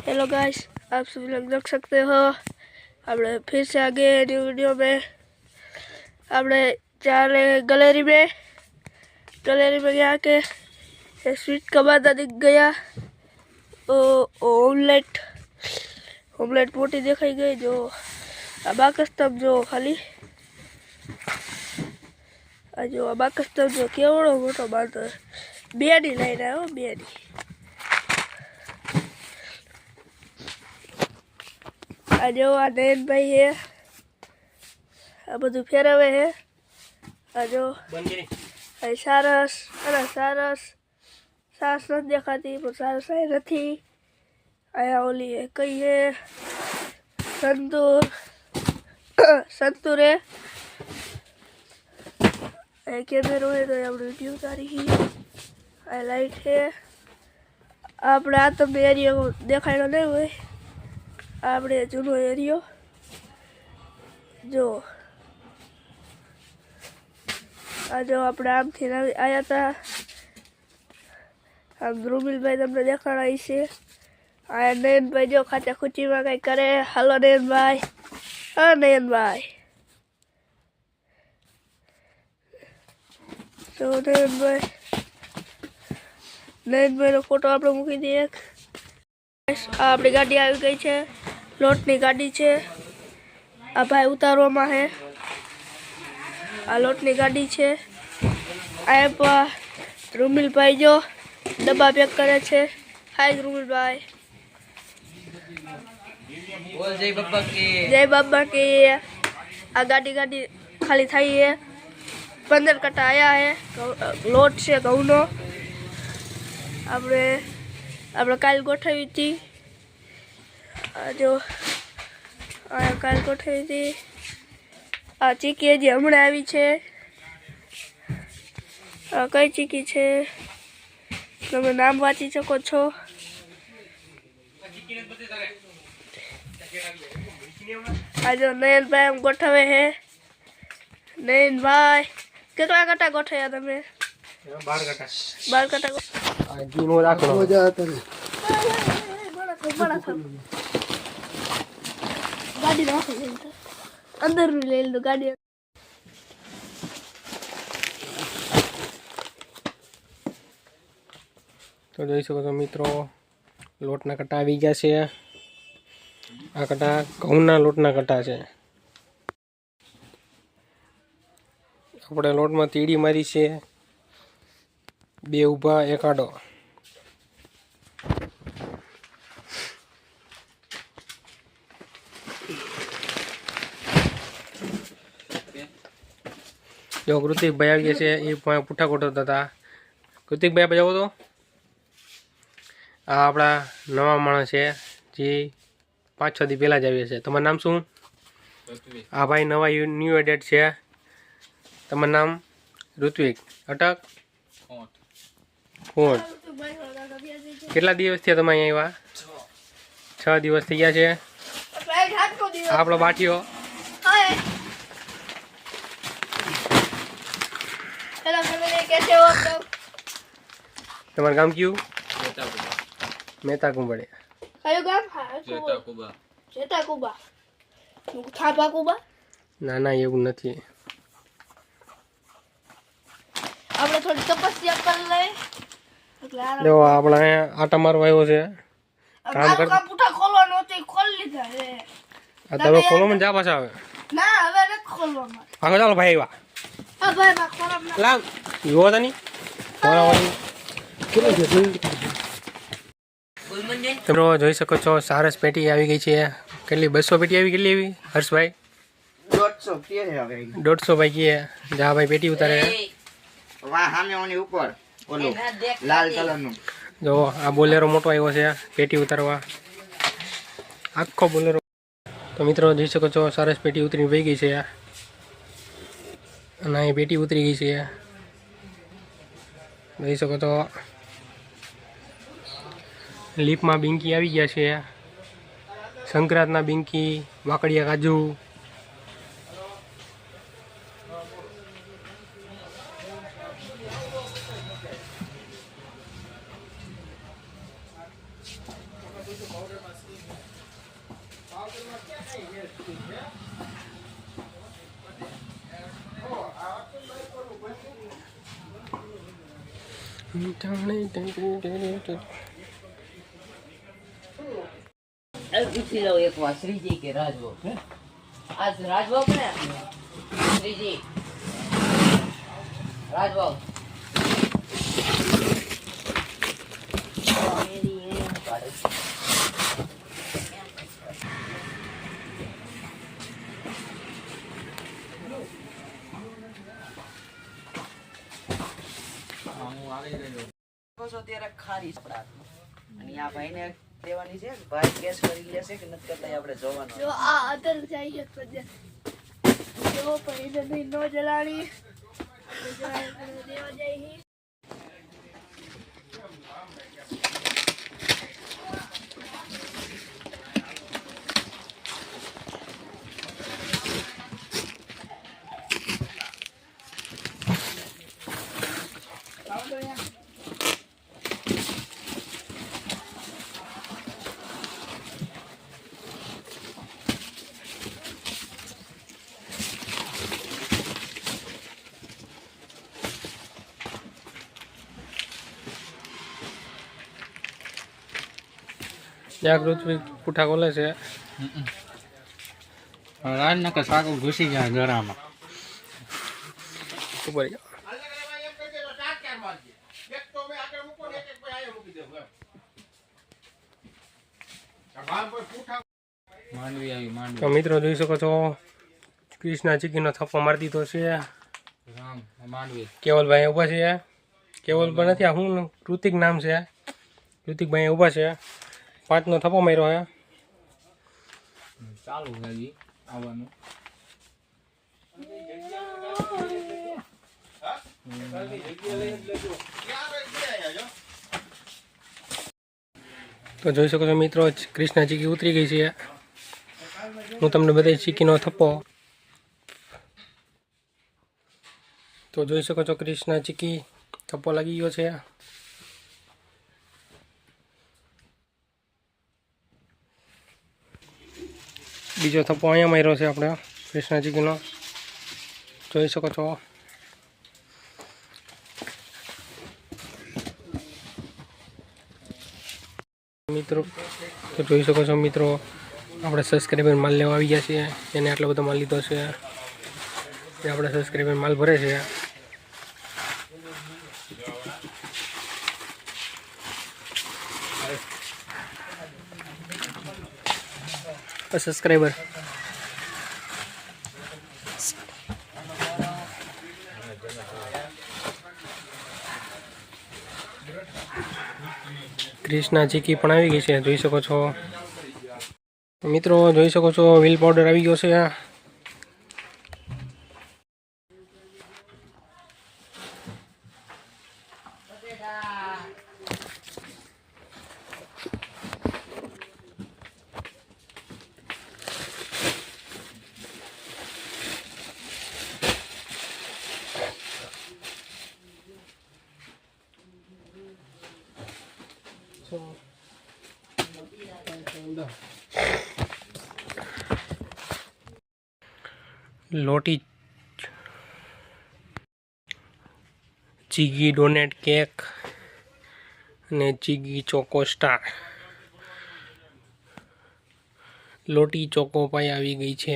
Hello guys, आप सभी लोग देख सकते हो આપણે फिर से आगे न्यू वीडियो में આપણે जा रहे गैलरी में गया के एक स्वीट कबादा दिख गया। ऑमलेट मोटी दिखाई गई जो अबाकस्तम जो खाली जो अबाकस्तम जो केवड़ो मोटो बांधो बियानी लઈને આવ્યો बियानी। आ जो आ नयन भाई है आ बधु फेरवे है। आ जो सारस अरे सारस सास नहीं देखाती पर सारस आई नहीं। आया ओली है कई है संतूर संतूर है कैमरो है तो आप वीडियो उतारी ही लाइट है આપણે આ તમને એરિયો દેખાડ્યો નહીં હોય આપણે જૂનો એરિયો જો આ જો આપણે આમથી આવ્યા હતા આમ ધ્રુમિલભાઈ તમને દેખાડાય છે। આ નયનભાઈ જો ખાતે ખુચીમાં કંઈ કરે। હાલો નયનભાઈ, હા નયનભાઈ તો નયનભાઈનો ફોટો આપણે મૂકી દઈએ। આ આપણી ગાડી આવી ગઈ છે, લોટની ગાડી છે। આ ભાઈ ઉતારવામાં છે, આ લોટની ગાડી છે। આ ધ્રુમિલભાઈ જો ડબ્બા પેક કરે છે। હાય ધ્રુમિલભાઈ, बोल जय बाबा की। जय बाबा की। आ गाड़ी खाली थी है 15 कट्टा आया है लोट से घऊनो આપણે કાલ ગોઠવી હતી। જો આ કાલ ગોઠવી હતી। આ ચીકી હજી હમણાં આવી છે। કઈ ચીકી છે તમે નામ વાંચી શકો છો। આ જો નયનભાઈ આમ ગોઠવે છે। નયનભાઈ કેટલા કટ્ટા ગોઠવ્યા તમે? 12 कटा 12 कट्टा जूनो રાખો गाड़ी अंदर ले लो गाड़ी। તો જોઈ શકો છો મિત્રો લોટના કટા આવી ગયા છે। આ કટા ઘઉંના લોટના કટા છે। આપણે લોટમાં તીડી મારી છે, 2 ઊભા 1 આડો। जो કૃતિકભાઈ આવી ગયા છે એ પૂઠા ગોઠવતા હતા। કૃતિકભાઈ આપણે જાઓ તો આ આપણા નવા માણસ છે જે 5-6 દી પહેલાં જ આવ્યા છે। તમારું નામ શું? આ ભાઈ નવા ન્યૂ એડેડ છે। તમારું નામ? ઋત્વિક અટક કોણ? કેટલા દિવસ થયા તમે અહીંયા આવ્યા? 6 દિવસ થઈ ગયા છે। આપણો બાટીઓ તમારું ગામ કયું? મહેતા કુંબડે। કયું ગામ? જેતા કુબા થાપા કુબા? ના ના એવું નથી। આપણે થોડી તપસ્યા કરી લઈએ એટલે જો આપણે આટા મારવા આવ્યો છે કામ કર પૂઠા ખોલવાનો હતો એ ખોલી લીધા છે। આ તમે ખોલો મને જા પાછા આવે ના હવે નથી ખોલવામાં। આગળ ચાલો ભાઈ આવ્યા। હા ભાઈ બા ખોરામ ના લાવ યુવા તની વાળી કેટલી છે તમે જોઈ શકો છો। સારસ પેટી આવી ગઈ છે। કેટલી 200 પેટી આવી? કેટલી આવી હર્ષભાઈ? 150 ભાઈ કીએ જા ભાઈ પેટી ઉતારે। વાહ સામે ઓની ઉપર ઓલું લાલ કલરનું જો આ બોલેરો મોટો આવ્યો છે પેટી ઉતારવા, આખો બોલેરો। તો મિત્રો જોઈ શકો છો સારસ પેટી ઉતરી વહી ગઈ છે અને અહીં પેટી ઉતરી ગઈ છે। જોઈ શકો છો લીપમાં બિંકી આવી ગયા છે। સંક્રાંતના બિંકી, વાકડિયા કાજુ, પૂછી લઉં એક વાર શ્રીજી કે રાજભોગ આજ રાજભોગ ને શ્રીજી રાજભોગ ત્યારે ખારી અને આ ભાઈને દેવાની છે ભાઈ કેસ કરી લેશે કે નથી કરતા આપણે જોવાનું જો આ અદર જાય છે તો જો પણ એને નો જલાણી દેવા જાય જાગૃત પૂઠા ખોલે છે. રાજનગર સાકુ ઘૂસી ગયા ગળામાં. ઉપર માંડવી આવી માંડવી. તો મિત્રો જોઈ શકો છો કૃષ્ણા ચીકીનો થપ્પો મારી દીધો છે. રામ માંડવી. કેવલભાઈ ઊભા છે. કેવલભાઈ નથી, આ હું ઋતિક નામ છે. ઋતિકભાઈ ઊભા છે. 5નો થપ્પો માર્યો હે. ચાલુ હજી આવવાનું. તો જોઈ શકો છો મિત્રો કૃષ્ણા ચીકી ઉતરી ગઈ છે. હું તમને બતાવી ચીકીનો થપ્પો. તો જોઈ શકો છો કૃષ્ણા ચીકી થપ્પો લાગી ગયો છે. બીજો થપ્પો અહીંયા માર્યો છે આપણે કૃષ્ણા ચીકીનો, જોઈ શકો છો. મિત્રો તો જોઈ શકો છો મિત્રો આપણે સબસ્ક્રાઈબર માલ લેવા આવી ગયા છીએ. એને આટલો બધો માલ લીધો છે. એ આપણે સબસ્ક્રાઈબર માલ ભરે છે. સબસ્ક્રાઈબર કૃષ્ણા ચીકી પણ આવી ગઈ છે, જોઈ શકો છો મિત્રો. જોઈ શકો છો વ્હીલ પાવડર આવી ગયો છે. લોટી ચીગી ડોનેટ કેક અને ચીગી ચોકો સ્ટાર. લોટી ચોકો પાઈ આવી ગઈ છે,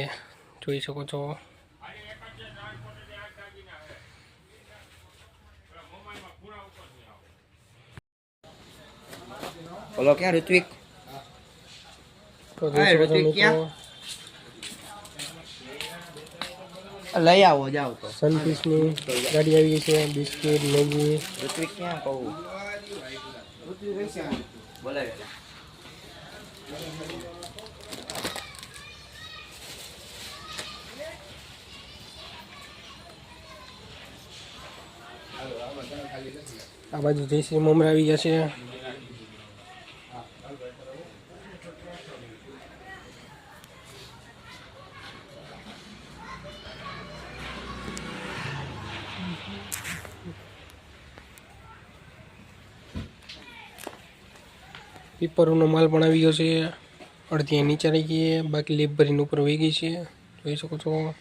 જોઈ શકો છો. બોલો ક્યાં ઋત્વિક? તો જોઈ શકો છો ઋત્વિક મિત્રો લઈ આવો જાવ તો. સનપીસની ગાડી આવી ગઈ છે. Biscuit, Maggi. ઋત્વિક ક્યાં કહું? બોલાવે. આ બાજુ જયશ્રી મમરા આવી ગયા છે. પીપરનો માલ પણ આવી ગયો છે. અડધી નીચે રહી ગઈ, બાકી લીપ ભરીને ઉપર વહી ગઈ છે, જોઈ શકો છો.